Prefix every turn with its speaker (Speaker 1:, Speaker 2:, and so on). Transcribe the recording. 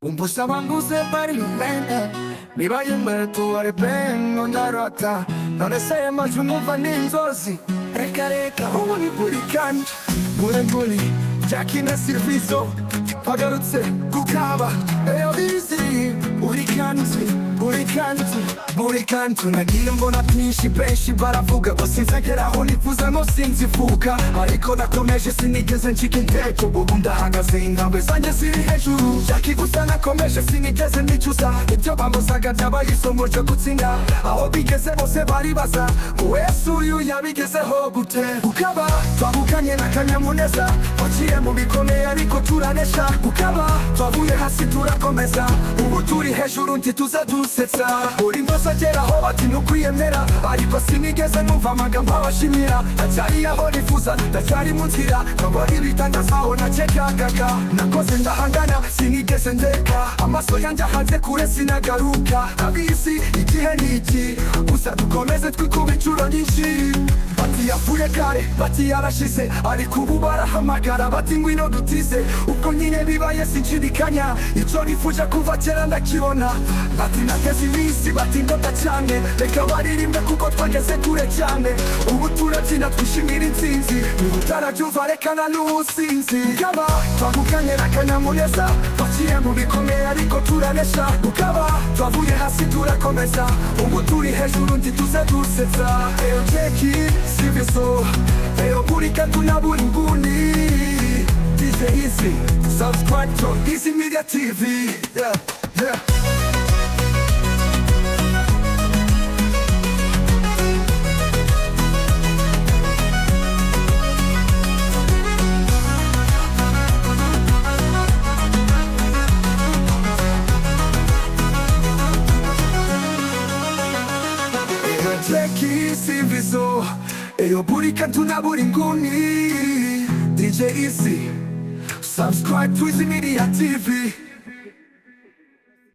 Speaker 1: Umbusa wangu se bari mbele nibaye mbere tuwari pengo ndarota none sema tunumva n'inzozi reka ubu ni buri kandi buri jakina servizo pagarutse gukaba eyo easy buri kandi nagiye mbona byinshi benshi baravuga ngo sinzageraho nifuza ngo sinzivuka ariko nakomeje sinigeze ncika intego ubu ndahagaze intambwe zanjye ziri hejuru jaki gusa nakomeje sinigeze nicuza ibyo bamusaga byabaye isomo ryo gutsinda aho bigeze bose baribaza ngo Yesu uyu yabigezeho gute ukaba twavuganye n'akanyamuneza waciye mu bikomeye ariko turanesha ukaba twavuye hasi turakomeza ubu turi hejuru ntituza dusetsa buri ndose ageraho bati nukwiyemera ariko sinigeze numva amagambo abashimira ndacyari aho nifuza ndacyari mu nzira nkabona ibitangazaho nakekaga nakoze ndahangana sinigeze ndeka amaso yanjye ahanze kure sinagaruka abizi igihe ni iki gusa dukomeze twikuba inshuro nyinshi bati yapfuye kare bati yarashize ariko ubu barahamagara bati ngwino dutize ubwo nyine bibaye sinshidikanya icyo nifuje kuva kera ndakibona bati nateze iminsi bati ndota cyane reka baririmbe kuko twageze kure cyane ubu turabyina twishimira intsinzi niba utarabyumva reka na n'ubusinzi ukaba twavuganye n'akanyamuneza twaciye mu bikomeye ariko turanesha ukaba twavuye hasi turakomeza ubu turi hejuru ntituze dusetsa eyo jeki siviso eyo burika tunabura inguni DJ Easy subscribe to Easy Media TV yeah. Jeki sivizo eyo burika tunabura inguni DJ Easy subscribe to Easy Media TV